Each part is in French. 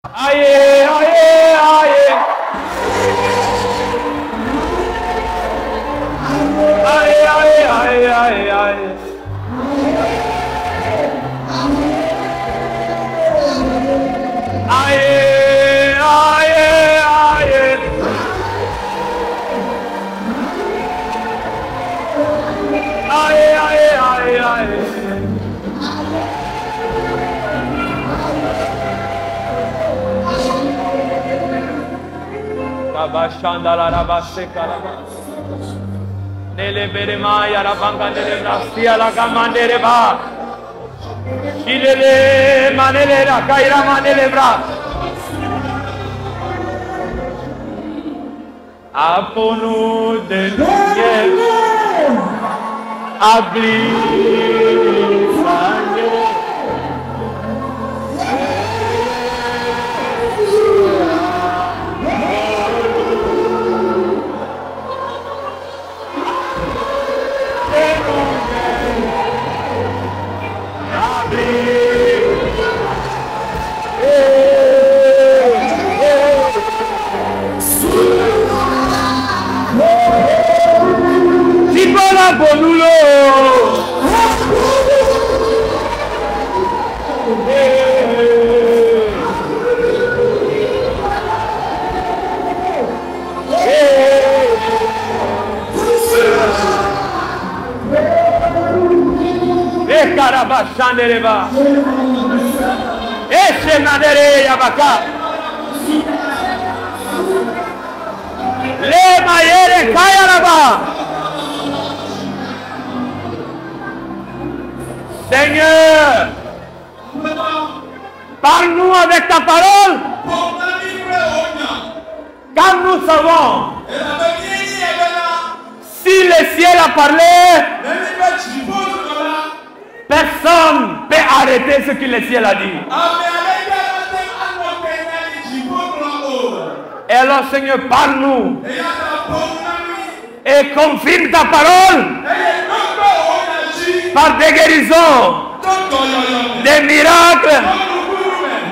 Aïe, aïe, aïe. Aïe, aïe, aïe, aïe, aïe. Aïe, aïe, aïe. Aïe, aïe, aïe, aïe. Kabashandala rabase kalaba. Nele berema yarabanga nele brasia la gamandere ba. Shilele manele la kaira manele bra. Aponu de ciel. Abli sangue. Bonulo. Karabashandereba. Eshenadere yabaka. Le mayere kayaraba. Seigneur, parle-nous avec ta parole, car nous savons, si le ciel a parlé, personne ne peut arrêter ce que le ciel a dit. Et alors, Seigneur, parle-nous et confirme ta parole par des guérisons, des miracles,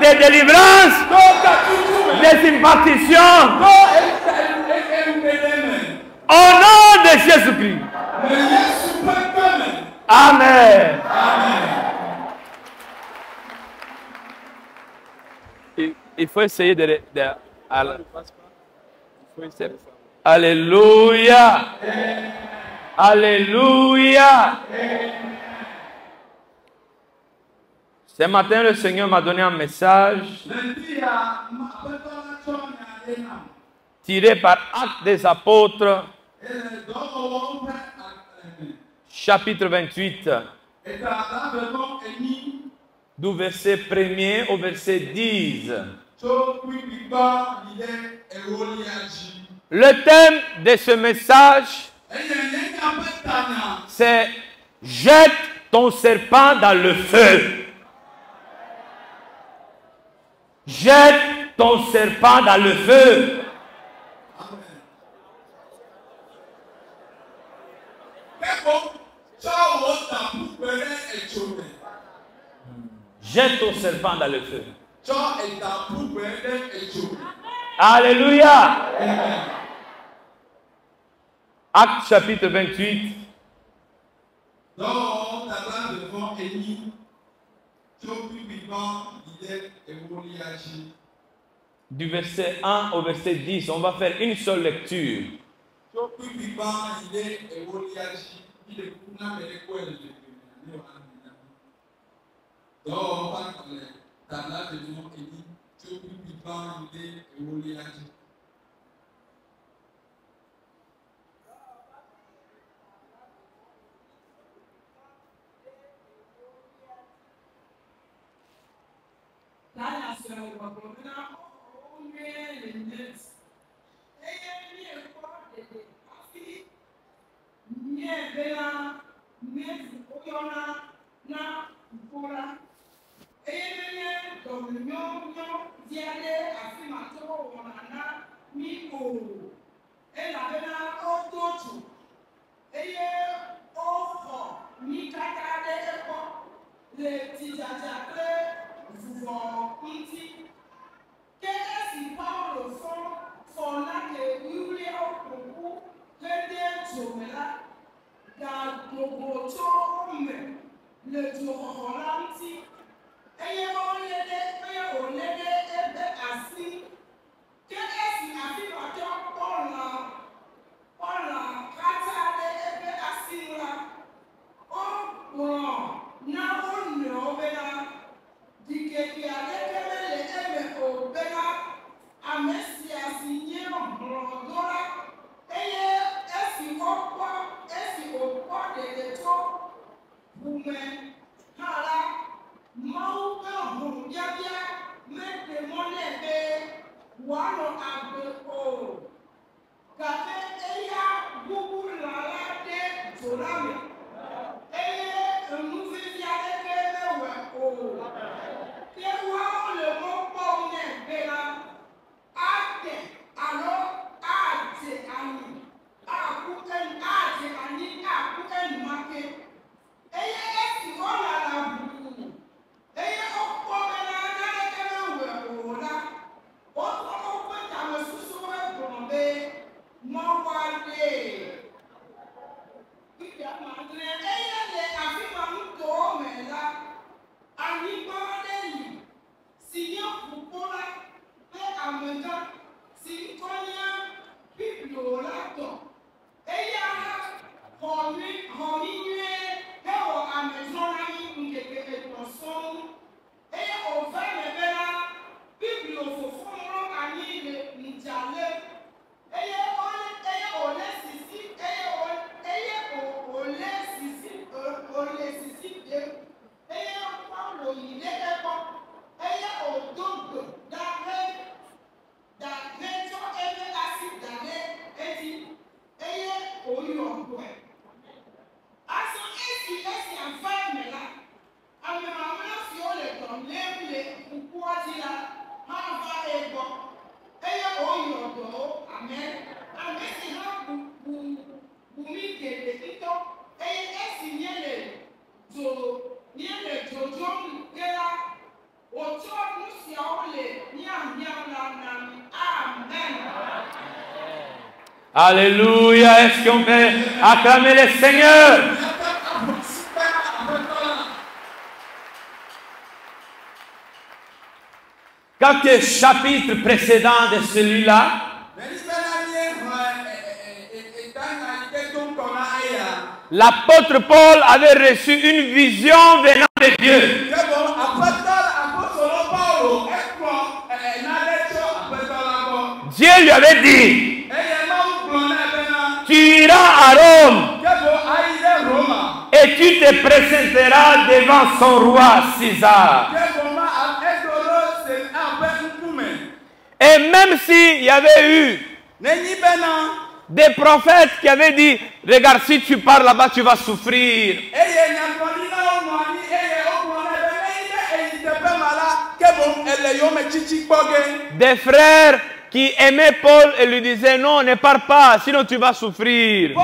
des délivrances, des impartitions. Au nom de Jésus-Christ. Amen. Il faut essayer de Alléluia. Alléluia. Ce matin, le Seigneur m'a donné un message tiré par Actes des Apôtres, chapitre 28, du verset 1er au verset 10. Le thème de ce message, c'est « Jette ton serpent dans le feu ». Jette ton serpent dans le feu. Jette ton serpent dans le feu. Alléluia. Acte chapitre 28. Du verset 1 au verset 10, on va faire une seule lecture. Alléluia. Est-ce qu'on peut acclamer le Seigneur? Quelques chapitres précédents de celui-là, l'apôtre Paul avait reçu une vision venant de Dieu. Dieu lui avait dit, tu iras à Rome et tu te présenteras devant son roi César. Et même s'il y avait eu des prophètes qui avaient dit, regarde, si tu pars là-bas, tu vas souffrir. Des frères qui aimaient Paul et lui disaient, non, ne pars pas, sinon tu vas souffrir.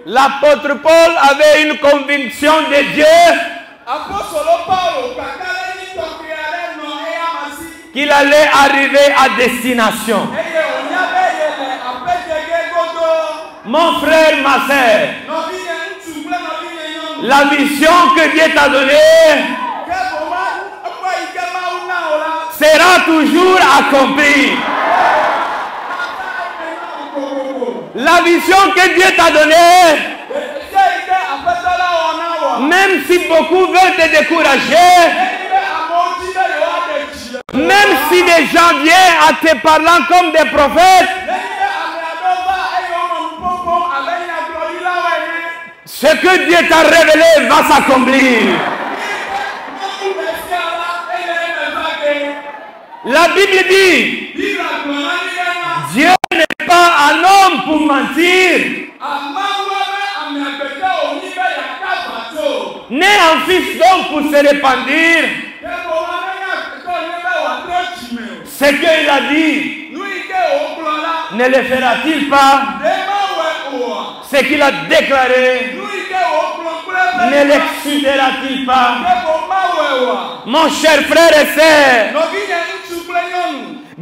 L'apôtre Paul avait une conviction de Dieu qu'il allait arriver à destination. Mon frère, ma sœur, la mission que Dieu t'a donnée sera toujours accomplie. La vision que Dieu t'a donnée, même si beaucoup veulent te décourager, même si des gens viennent à te parlant comme des prophètes, ce que Dieu t'a révélé va s'accomplir. La Bible dit, Dieu n'est pas un homme pour mentir, ni un fils d'homme pour se repentir. Ce qu'il a dit, ne le fera-t-il pas? Ce qu'il a déclaré, ne l'excédera-t-il pas? Mon cher frère et sœur,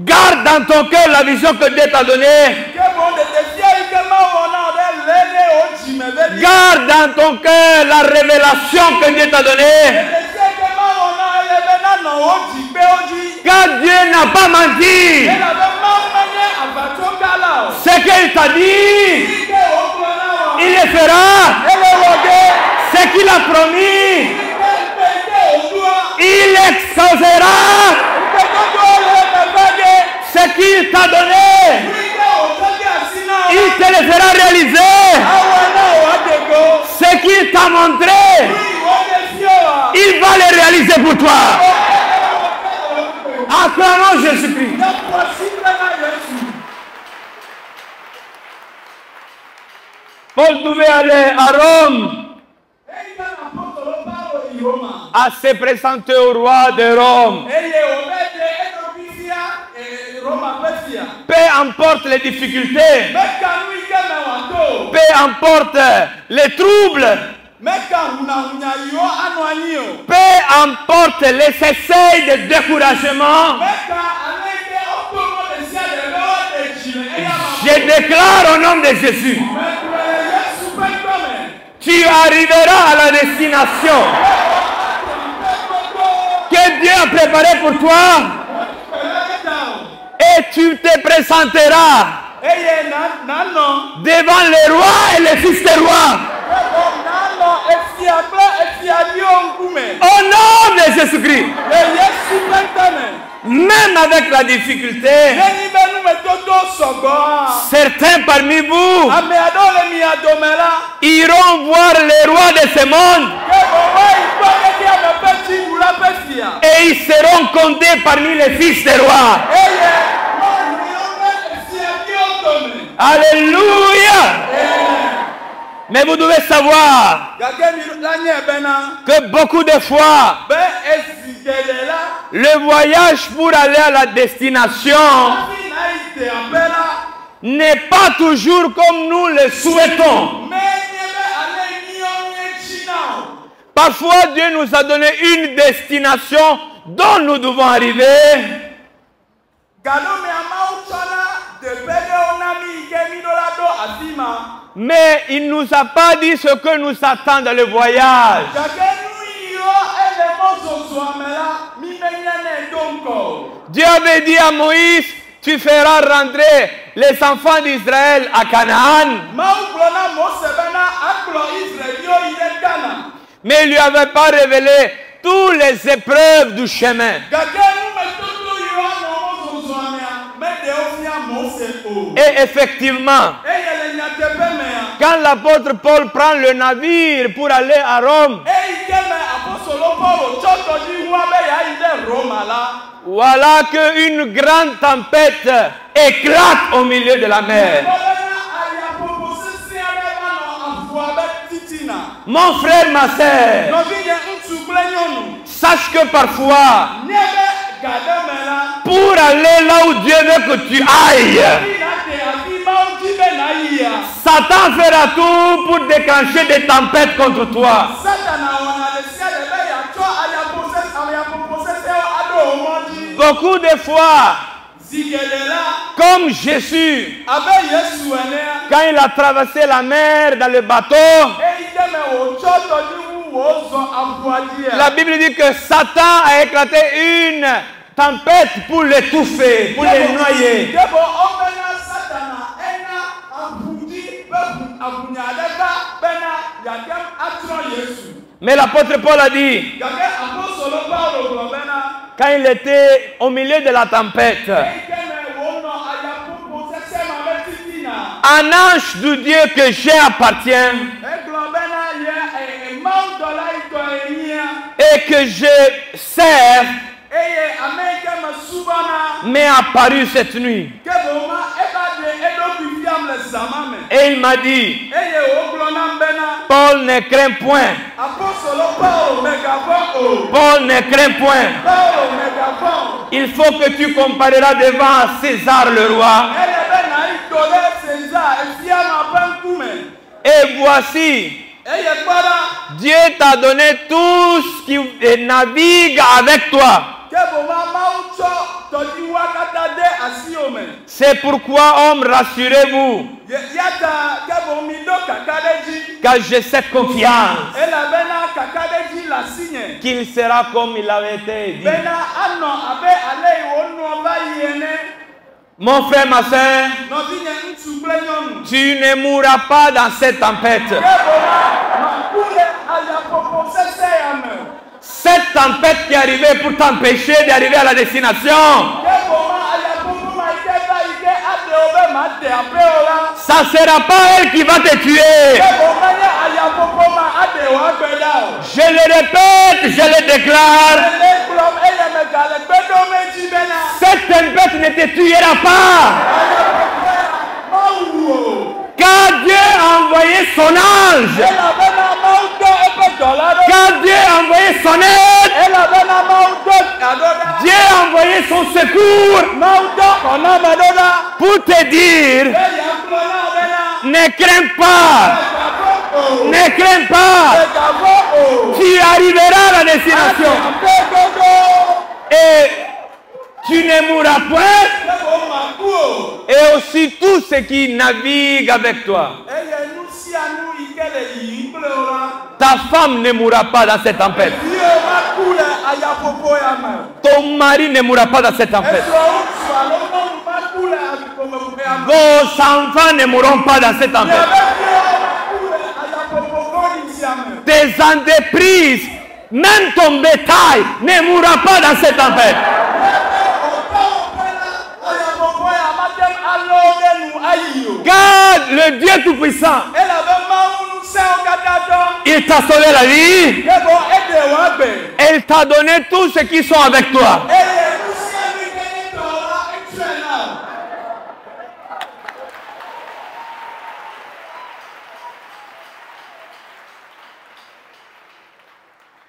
Garde dans ton cœur la vision que Dieu t'a donnée. Garde dans ton cœur la révélation que Dieu t'a donnée. Car Dieu n'a pas menti. Ce qu'il t'a dit, il le fera. Ce qu'il a promis, il exaucera. Ce qu'il t'a donné, il te le fera réaliser. Ce qu'il t'a montré, il va le réaliser pour toi. Acclamons Jésus-Christ. Paul devait aller à Rome à se présenter au roi de Rome. Peu importe les difficultés, peu importe les troubles, peu importe les essais de découragement, je déclare au nom de Jésus, tu arriveras à la destination que Dieu a préparée pour toi. Et tu te présenteras devant les rois et les fils des rois. Au nom de Jésus-Christ. Même avec la difficulté, certains parmi vous iront voir les rois de ce monde et ils seront comptés parmi les fils des rois. Alléluia. Mais vous devez savoir que beaucoup de fois, le voyage pour aller à la destination n'est pas toujours comme nous le souhaitons. Parfois, Dieu nous a donné une destination dont nous devons arriver. Mais il ne nous a pas dit ce que nous attend dans le voyage. Dieu avait dit à Moïse, tu feras rentrer les enfants d'Israël à Canaan. Mais il ne lui avait pas révélé toutes les épreuves du chemin. Et effectivement, quand l'apôtre Paul prend le navire pour aller à Rome, voilà qu'une grande tempête éclate au milieu de la mer. Mon frère, ma sœur, sache que parfois, pour aller là où Dieu veut que tu ailles, Satan fera tout pour déclencher des tempêtes contre toi. Beaucoup de fois, comme Jésus, quand il a traversé la mer dans le bateau, la Bible dit que Satan a éclaté une tempête pour l'étouffer, pour les noyer. Mais l'apôtre Paul a dit, quand il était au milieu de la tempête, un ange de Dieu que j'ai appartient et que je sers m'est apparu cette nuit. Et il m'a dit, Paul ne craint point. Paul ne craint point. Il faut que tu compareras devant César le roi. Et voici, Dieu t'a donné tout ce qui navigue avec toi. C'est pourquoi, homme, rassurez-vous, car j'ai cette confiance qu'il sera comme il avait été dit. Mon frère, ma soeur, tu ne mourras pas dans cette tempête. Cette tempête qui est arrivée pour t'empêcher d'arriver à la destination, ça ne sera pas elle qui va te tuer. Je le répète, je le déclare. Cette tempête ne te tuera pas. Car Dieu a envoyé son ange. Car Dieu a envoyé son aide. Dieu a envoyé son secours pour te dire, ne crains pas. Ne crains pas. Tu arriveras à la destination. Et tu ne mourras point. Et aussi tous ceux qui naviguent avec toi. Ta femme ne mourra pas dans cette tempête. Ton mari ne mourra pas dans cette tempête. Vos enfants ne mourront pas dans cette tempête. Tes entreprises, même ton bétail ne mourra pas dans cette tempête. Car le Dieu Tout-Puissant, il t'a sauvé la vie. Il t'a donné tous ceux qui sont avec toi.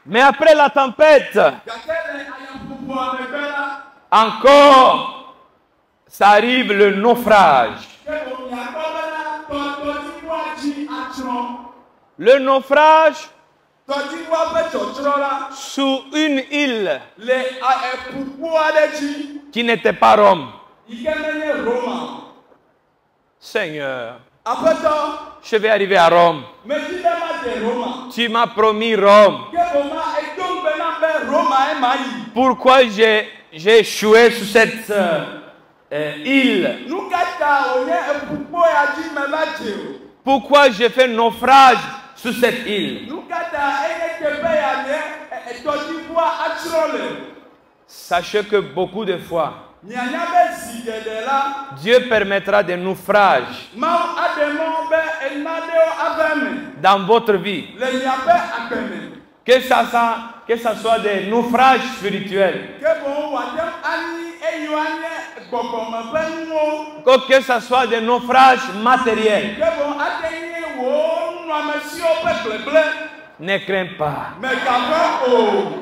Mais après la tempête, encore, ça arrive le naufrage. Le naufrage sur une île qui n'était pas Rome. Seigneur, je vais arriver à Rome. Tu m'as promis Rome. Pourquoi j'ai échoué sur cette île? Pourquoi j'ai fait naufrage sur cette île? Sachez que beaucoup de fois, Dieu permettra des naufrages dans votre vie. Que ça soit des naufrages spirituels. Que ça soit des naufrages matériels. Ne crains pas.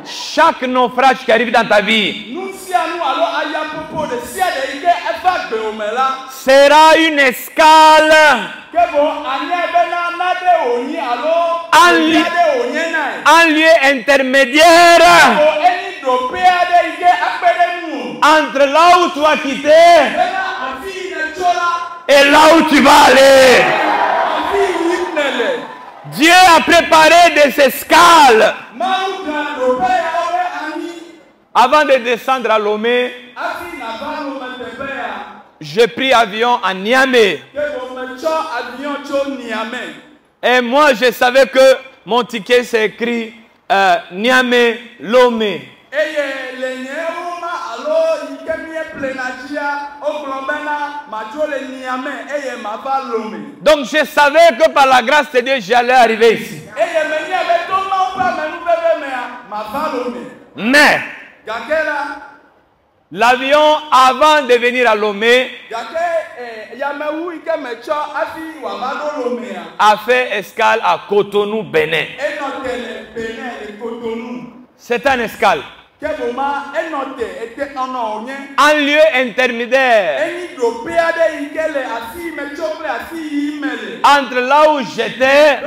Chaque naufrage qui arrive dans ta vie sera une escale, un lieu intermédiaire entre là où tu as quitté et là où tu vas aller. Dieu a préparé des escales. Avant de descendre à Lomé, j'ai pris avion à Niamey. Et moi, je savais que mon ticket s'est écrit Niamey, Lomé. Donc je savais que par la grâce de Dieu, j'allais arriver ici. Mais l'avion, avant de venir à Lomé, a fait escale à Cotonou, Bénin. C'est un escale. Un lieu intermédiaire entre là où j'étais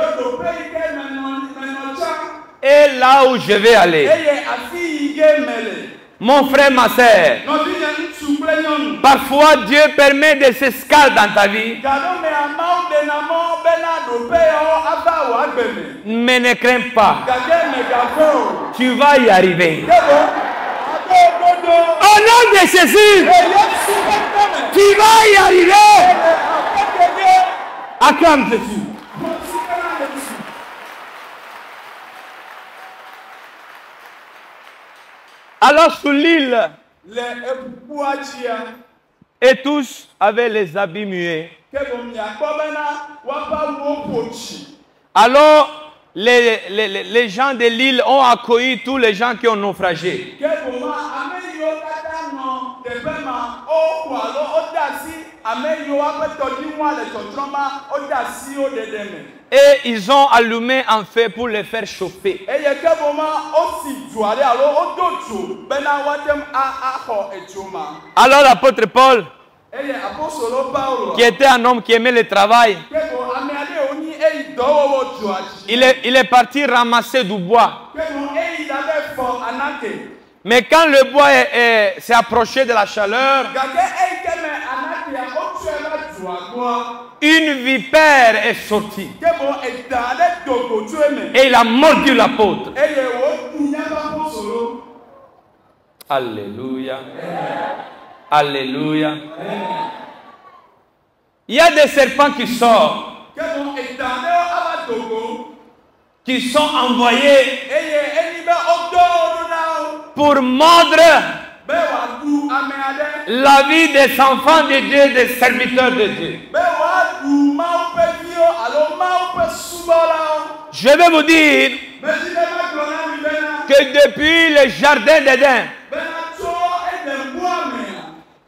et là où je vais aller. Mon frère, ma sœur, parfois Dieu permet des escales dans ta vie. Mais ne crains pas. Tu vas y arriver. Au nom de Jésus, tu vas y arriver. Acclame Jésus. Alors sur l'île, et tous avaient les habits muets. Alors les gens de l'île ont accueilli tous les gens qui ont naufragé. Et ils ont allumé un feu pour les faire chauffer. Alors l'apôtre Paul, qui était un homme qui aimait le travail, il est parti ramasser du bois. Mais quand le bois s'est approché de la chaleur, une vipère est sortie et il a mordu l'apôtre. Alléluia. Alléluia. Il y a des serpents qui sortent, qui sont envoyés pour mordre la vie des enfants de Dieu, des serviteurs de Dieu. Je vais vous dire que depuis le jardin d'Éden,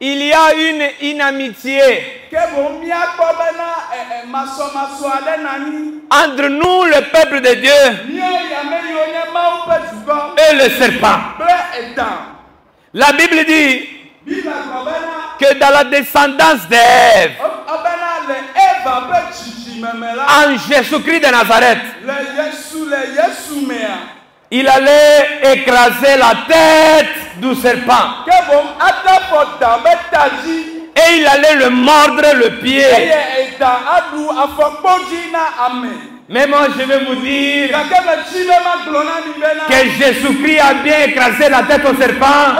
il y a une inamitié entre nous, le peuple de Dieu, et le serpent. La Bible dit que dans la descendance d'Ève, en Jésus-Christ de Nazareth, il allait écraser la tête du serpent. Et il allait le mordre le pied. Mais moi je vais vous dire que Jésus-Christ a bien écrasé la tête au serpent.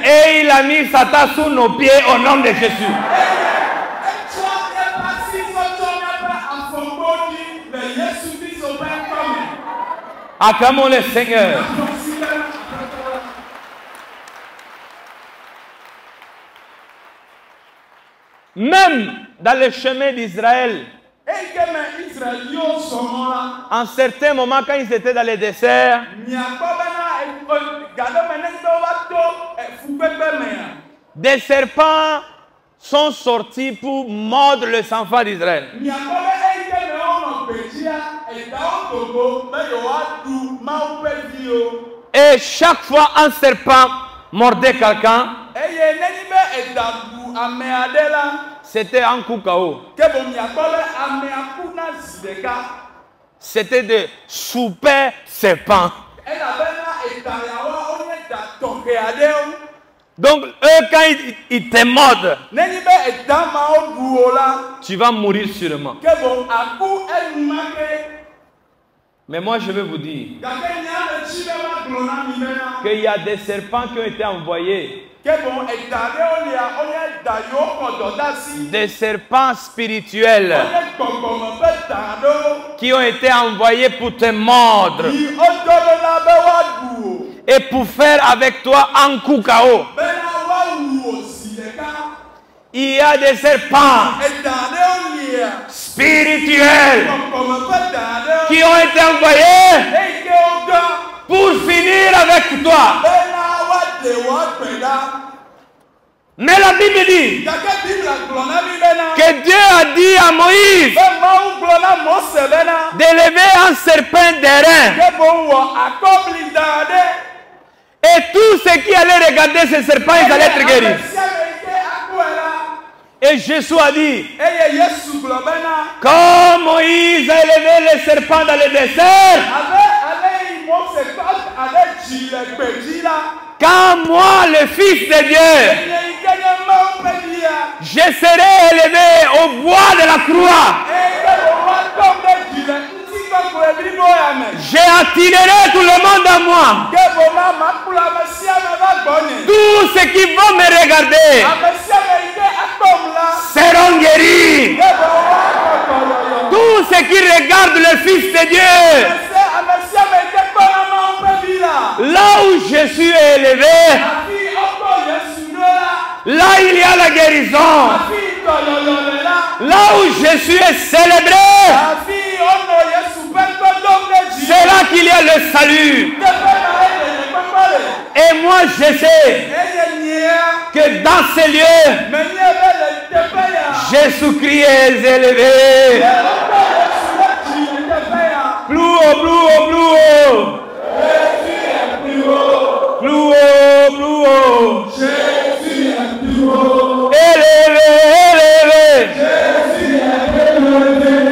Et il a mis Satan sous nos pieds au nom de Jésus. Acclamons le Seigneur. Même dans le chemin d'Israël, en certains moments quand ils étaient dans le désert, des serpents sont sortis pour mordre les enfants d'Israël. Et chaque fois un serpent mordait quelqu'un, c'était un coup KO. C'était de super serpents. Donc eux quand ils te mordent, tu vas mourir sûrement. Mais moi je vais vous dire qu'il y a des serpents qui ont été envoyés. Des serpents spirituels qui ont été envoyés pour te mordre et pour faire avec toi un coup KO. Il y a des serpents spirituels qui ont été envoyés pour finir avec toi. Mais la Bible dit que Dieu a dit à Moïse d'élever un serpent d'airain. Et tous ceux qui allaient regarder ce serpent, ils allaient être guéris. Et Jésus a dit, comme Moïse a élevé le serpent dans le désert, Quand moi, le Fils de Dieu, je serai élevé au bois de la croix, je attirerai tout le monde à moi. Tous ceux qui vont me regarder seront guéris. Tous ceux qui regardent le Fils de Dieu, là où je suis élevé, là il y a la guérison. Là où je suis célébré, c'est là qu'il y a le salut. Et moi je sais que dans ces lieux, Jésus-Christ est élevé. Plus haut, plus haut, plus haut. Plus haut, plus haut. Élevé, élevé.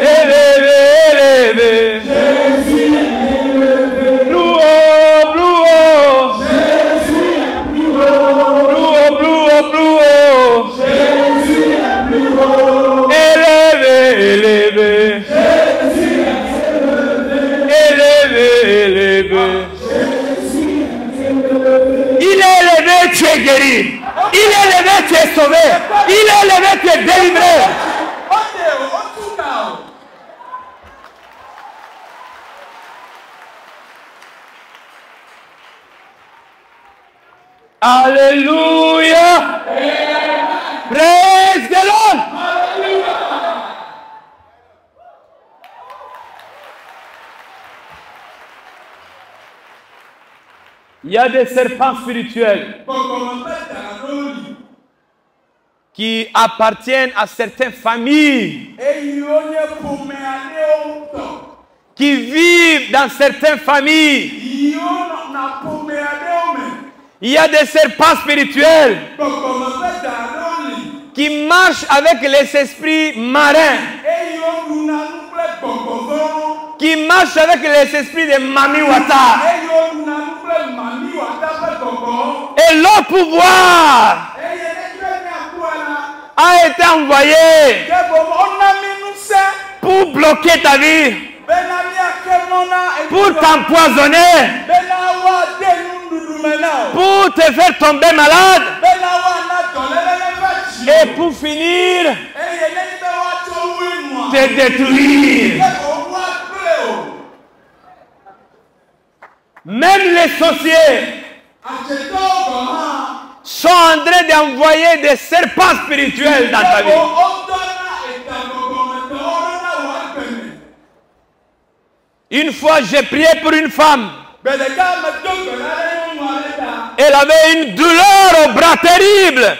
Élevé, élevé. Plus haut, plus haut. Plus haut, plus haut, plus haut. Élevé, élevé. Élevé, élevé. Il est élevé, tu es guéri. Il est élevé, tu es sauvé. Il est élevé, tu es délivré. Alléluia. Praise the Lord. Il y a des serpents spirituels qui appartiennent à certaines familles, qui vivent dans certaines familles. Il y a des serpents spirituels qui marchent avec les esprits marins, qui marchent avec les esprits de Mami Wata. Et leur pouvoir a été envoyé pour bloquer ta vie, pour t'empoisonner, pour te faire tomber malade et pour finir te détruire. Même les sorciers sont en train d'envoyer des serpents spirituels dans ta vie. Une fois, j'ai prié pour une femme. Elle avait une douleur au bras terrible.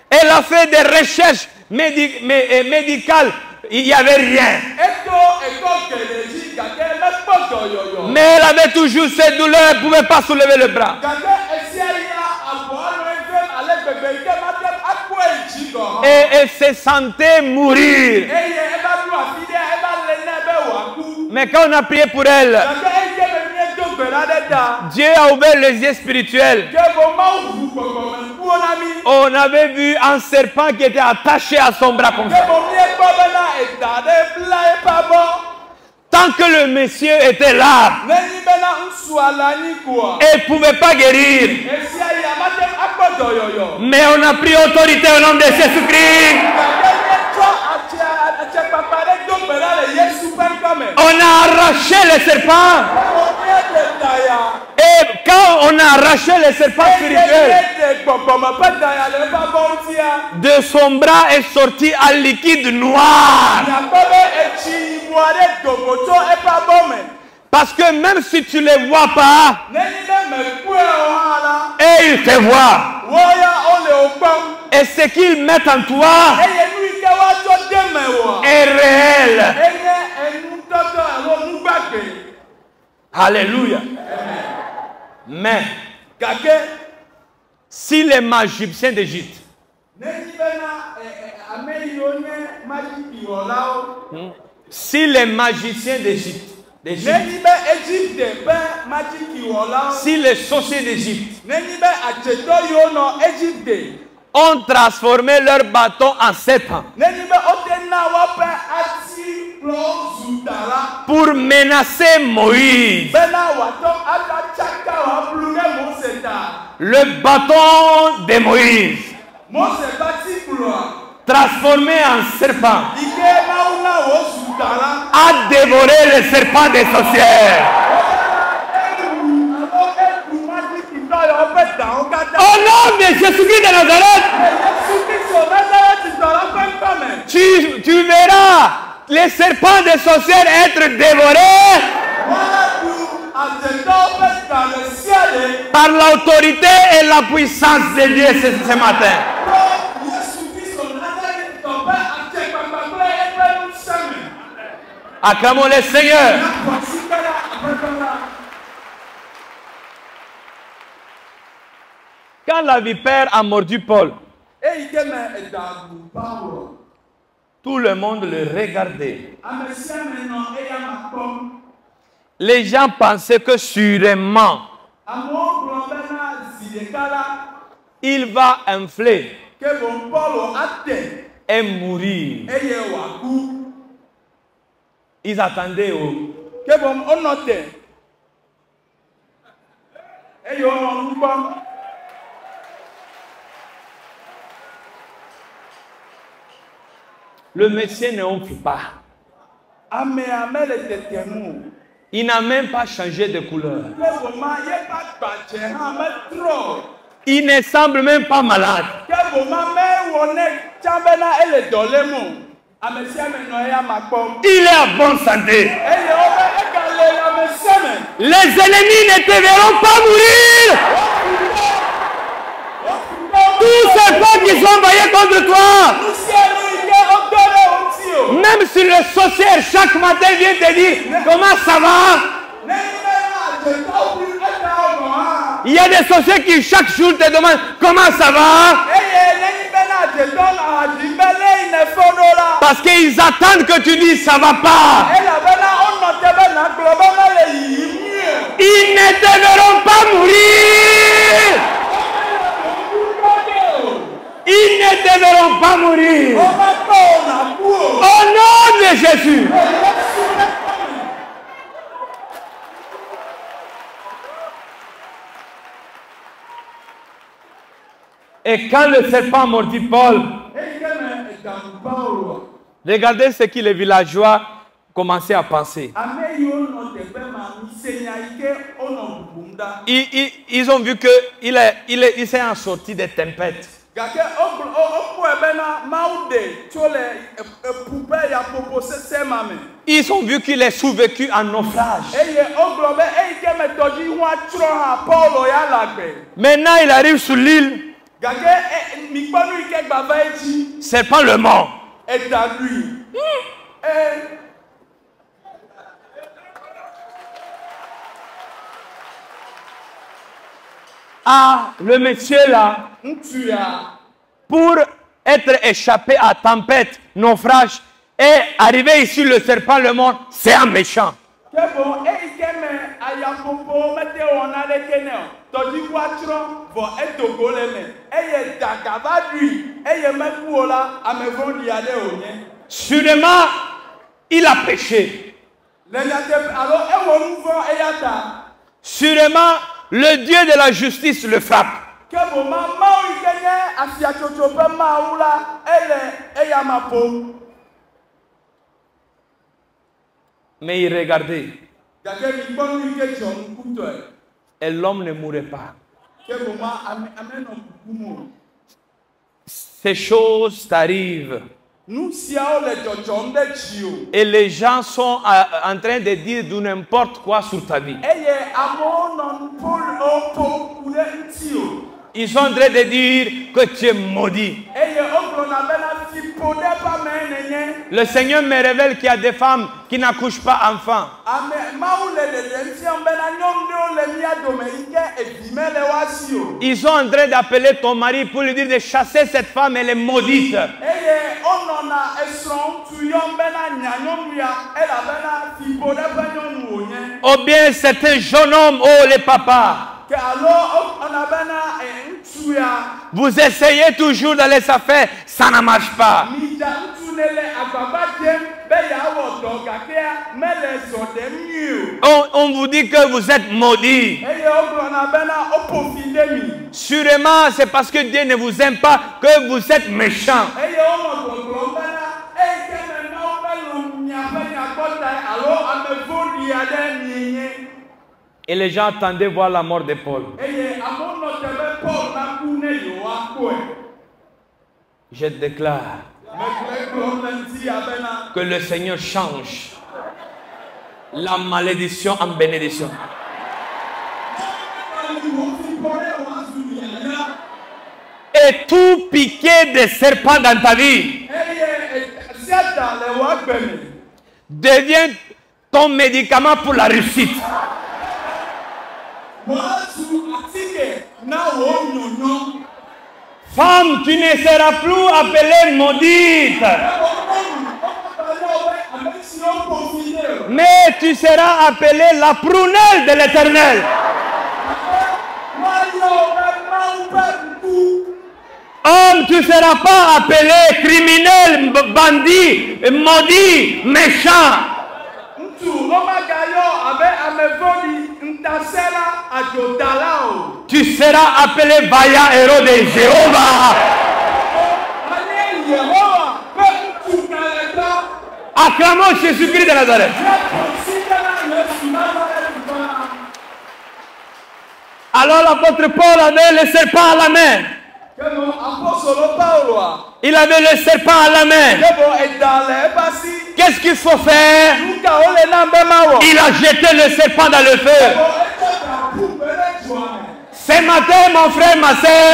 Elle a fait des recherches médicales. Il n'y avait rien. Mais elle avait toujours cette douleur. Elle ne pouvait pas soulever le bras. Et elle se sentait mourir. Mais quand on a prié pour elle, Dieu a ouvert les yeux spirituels. On avait vu un serpent qui était attaché à son bras comme ça. Tant que le monsieur était là, elle ne pouvait pas guérir. Mais on a pris autorité au nom de Jésus-Christ. On a arraché les serpents. Et quand on a arraché les serpents spirituels, de son bras est sorti un liquide noir. Parce que même si tu ne les vois pas, et ils te voient. Et ce qu'ils mettent en toi est réel. Alléluia. Mais si les magiciens d'Égypte Si les magiciens d'Égypte, si les sorciers d'Égypte ont transformé leur bâton en serpent pour menacer Moïse, le bâton de Moïse transformé en serpent a dévoré le serpent des sorcières. Au nom de Jésus-Christ de Nazareth, tu verras les serpents des sorcières être dévorés par l'autorité et la puissance de Dieu ce matin. Acclamons le Seigneur. Quand la vipère a mordu Paul, tout le monde le regardait. Les gens pensaient que sûrement il va enfler et mourir. Ils attendaient. Le médecin ne onfle pas. Il n'a même pas changé de couleur. Il ne semble même pas malade. Il est en bonne santé. Les ennemis ne te verront pas mourir. Tous ces peuples qui sont envoyés contre toi, même si le sorcier chaque matin vient te dire comment ça va, il y a des sorciers qui chaque jour te demandent comment ça va, parce qu'ils attendent que tu dises ça va pas. Ils ne te verront pas mourir. Ils ne te verront pas mourir. Au nom de Jésus. Et quand le serpent mordit Paul, regardez ce que les villageois commençaient à penser. Ils ont vu qu'il s'est en sorti des tempêtes. Ils ont vu qu'il est survécu en naufrage. Maintenant, il arrive sur l'île. Serpent le mord. Ah, le monsieur là, pour être échappé à tempête, naufrage, et arriver ici, le serpent le mord, c'est un méchant. Sûrement, il a péché. Sûrement, le Dieu de la justice le frappe. Mais il regardait. Et l'homme ne mourrait pas. Ces choses t'arrivent. Et les gens sont en train de dire de n'importe quoi sur ta vie. Ils sont en train de dire que tu es maudit. Le Seigneur me révèle qu'il y a des femmes qui n'accouchent pas enfants. Ils sont en train d'appeler ton mari pour lui dire de chasser cette femme, elle est maudite. Ou bien c'est un jeune homme, oh les papas. Vous essayez toujours dans les affaires, ça ne marche pas. On vous dit que vous êtes maudit. Sûrement, c'est parce que Dieu ne vous aime pas que vous êtes méchant. Et les gens attendaient voir la mort de Paul. Je déclare que le Seigneur change la malédiction en bénédiction. Et tout piqué de serpents dans ta vie devient ton médicament pour la réussite. Femme, tu ne seras plus appelée maudite, mais tu seras appelée la prunelle de l'Éternel. Homme, tu ne seras pas appelé criminel, bandit, maudit, méchant. Tu seras appelé vaillant héros de Jéhovah. Acclamons Jésus-Christ de Nazareth. Alors l'apôtre Paul avait le serpent à la main. Il avait le serpent à la main. Qu'est-ce qu'il faut faire? Il a jeté le serpent dans le feu. Ce matin, mon frère, ma soeur,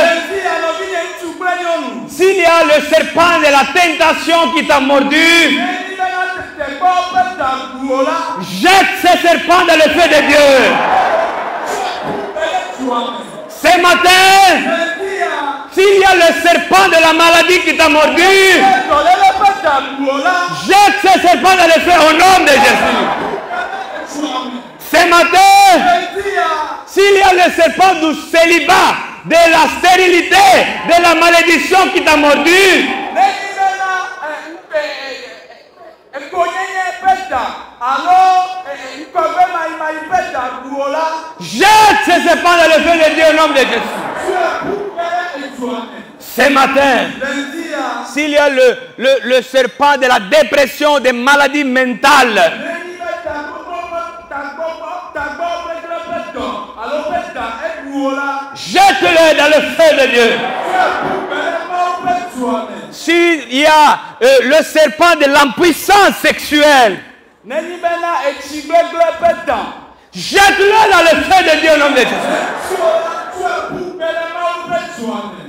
s'il y a le serpent de la tentation qui t'a mordu, jette ce serpent dans le feu de Dieu. Ce matin, s'il y a le serpent de la maladie qui t'a mordu, jette ce serpent dans le feu au nom de Jésus. Ce matin, s'il y a le serpent du célibat, de la stérilité, de la malédiction qui t'a mordu, jette ce serpent dans le feu de Dieu au nom de Jésus. Ce matin, s'il y a le serpent de la dépression, des maladies mentales, jette-le dans le feu de Dieu. S'il y a le serpent de l'impuissance sexuelle, jette-le dans le feu de Dieu au nom de Jésus.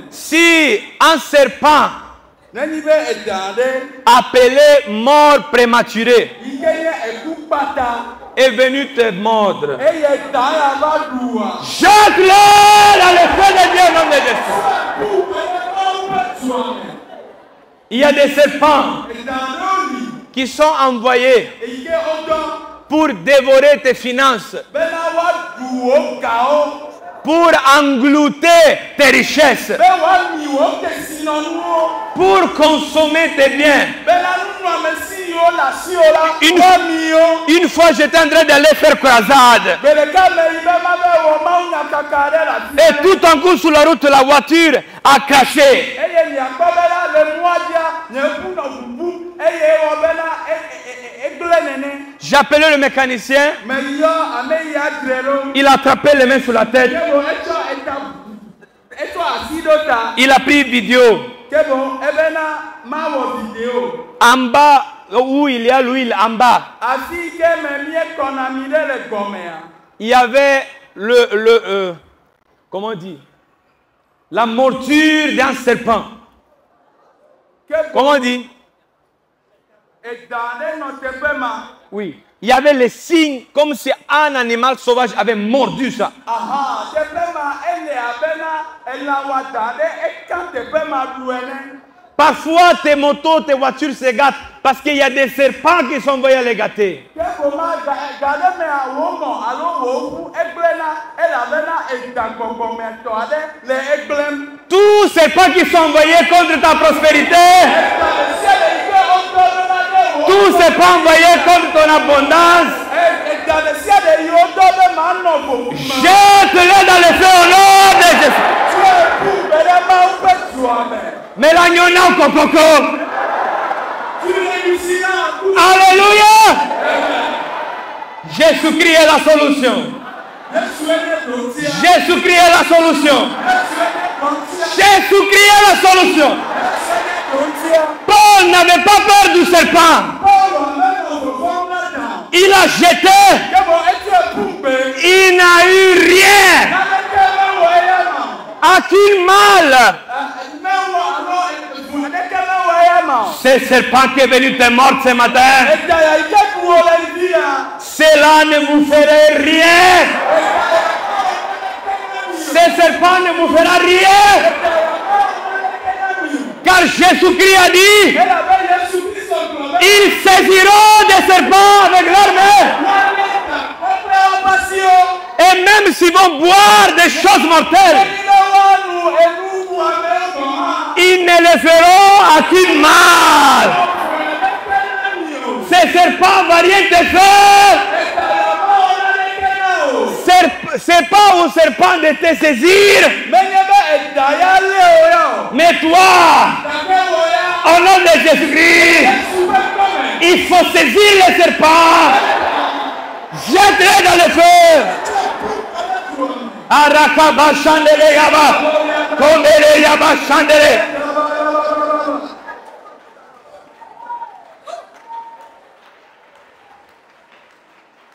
Si un serpent appelé mort prématurée est venu te mordre, jette-le dans le feu de Dieu au nom de Jésus. Il y a des serpents qui sont envoyés pour dévorer tes finances, pour engloutir tes richesses, pour consommer tes biens. Une fois, j'étais en train d'aller faire croisade. Et tout en coup, sur la route, la voiture a craché. J'ai appelé le mécanicien. Il a attrapé les mains sur la tête. Il a pris vidéo. En bas, où il y a l'huile, en bas, il y avait comment on dit, la morsure d'un serpent. Comment on dit? Oui. Il y avait les signes comme si un animal sauvage avait mordu ça. Parfois, tes motos, tes voitures se gâtent parce qu'il y a des serpents qui sont envoyés à les gâter. Tous serpents qui sont envoyés contre ta prospérité, tous serpents envoyés contre ton abondance, jette-les dans le feu au nom de Jésus. Mais l'agneau n'a coco. Alléluia. Jésus-Christ est la solution. Jésus-Christ est la solution. Jésus-Christ est la solution. Paul n'avait pas peur du serpent. Il a jeté. Il n'a eu rien. A-t-il mal? Ce serpent qui est venu te mordre ce matin, cela ne vous ferait rien. Ce serpent ne vous fera rien. Car Jésus-Christ a dit, ils saisiront des serpents avec leurs mains. Et même s'ils vont boire des choses mortelles, ils ne les feront à qui mal. Ces serpents ne vont rien te faire. C'est pas au serpent de te saisir. Mais toi, au nom de Jésus-Christ, il faut saisir les serpents. Jette-les dans le feu. Arakaba chandele yaba. Komele yaba chandele.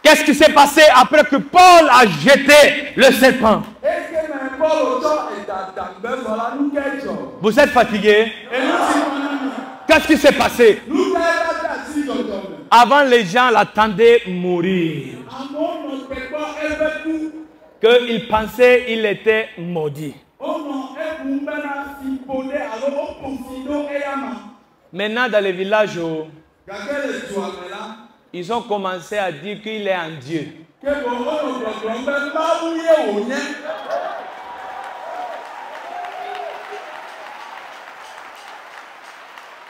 Qu'est-ce qui s'est passé après que Paul a jeté le serpent? Vous êtes fatigué? Qu'est-ce qui s'est passé? Avant, les gens l'attendaient mourir. Qu'ils pensaient qu'il était maudit. Maintenant, dans les villages, ils ont commencé à dire qu'il est un Dieu.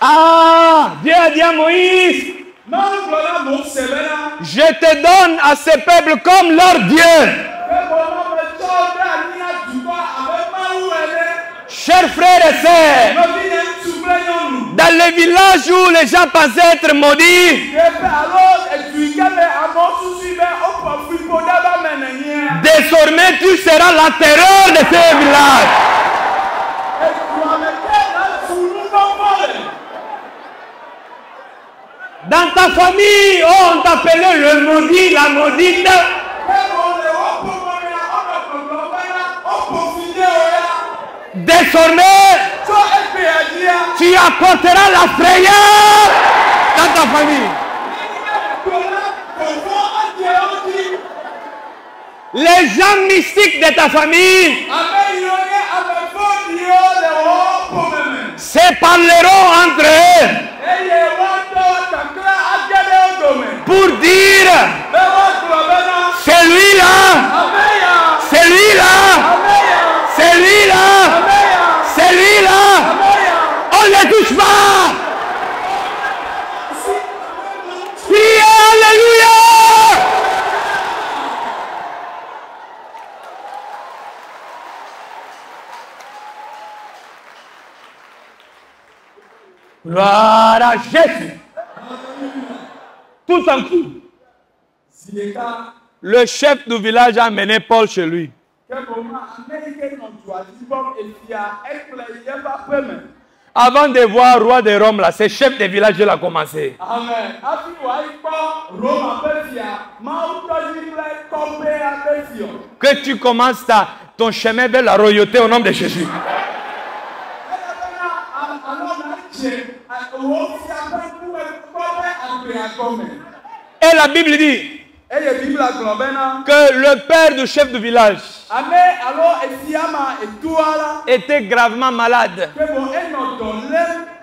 Ah, Dieu a dit à Moïse, je te donne à ce peuple comme leur Dieu. Chers frères et sœurs, dans les villages où les gens pensaient être maudits, désormais tu seras la terreur de ces villages. Dans ta famille, on t'appelait le maudit, la maudite. Désormais, tu apporteras la frayeur dans ta famille. Les gens mystiques de ta famille se parleront entre eux pour dire celui-là, celui-là, celui-là, celui-là, on ne le touche pas. Criez Alléluia. Gloire à Jésus. Tout en coup, le chef du village a amené Paul chez lui. Avant de voir roi de Rome, là, c'est chef de village qui a commencé. Que tu commences ton chemin vers la royauté au nom de Jésus. Et la Bible dit que le père du chef du village était gravement malade.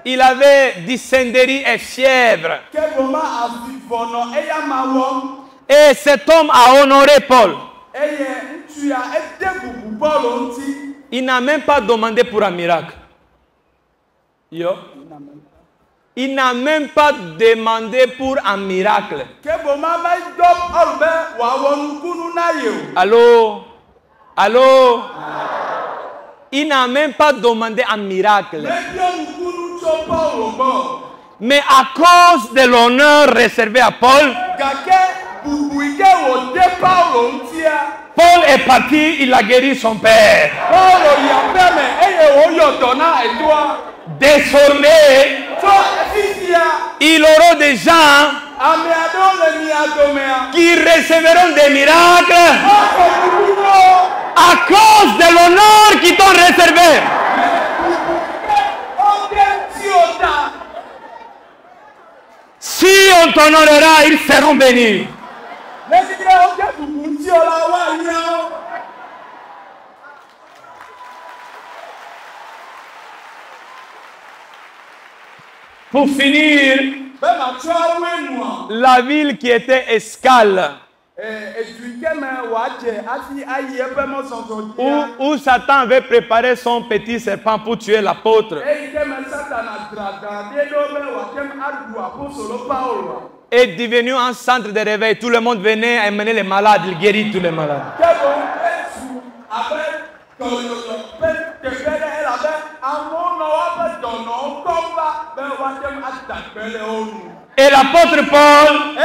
Il avait dysenterie et fièvre. Et cet homme a honoré Paul. Il n'a même pas demandé pour un miracle. Il n'a même pas demandé pour un miracle. Allô? Allô? Il n'a même pas demandé un miracle. Mais à cause de l'honneur réservé à Paul, Paul est parti, il a guéri son père. Désormais, il aura des gens qui recevront des miracles à cause de l'honneur qu'ils t'ont réservé. Si on t'honorera, ils seront bénis. Pour finir, la ville qui était Escale, où Satan avait préparé son petit serpent pour tuer l'apôtre, est devenu un centre de réveil. Tout le monde venait amener les malades, il guérit tous les malades. Et l'apôtre Paul,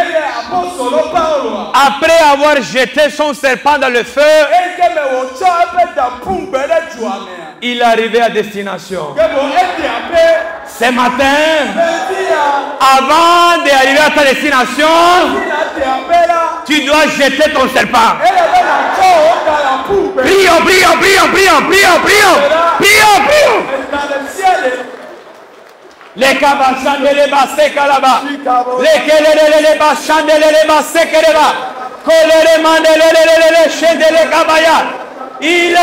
après avoir jeté son serpent dans le feu, il est arrivé à destination. Ce matin, avant d'arriver à ta destination, tu dois jeter ton serpent. Prions, prions, prions, prions, prions, prions, prions, prions. Les cabachandele basse kalaba, les kelele bachandele basse keleba, colere mandele chendele kabaya, il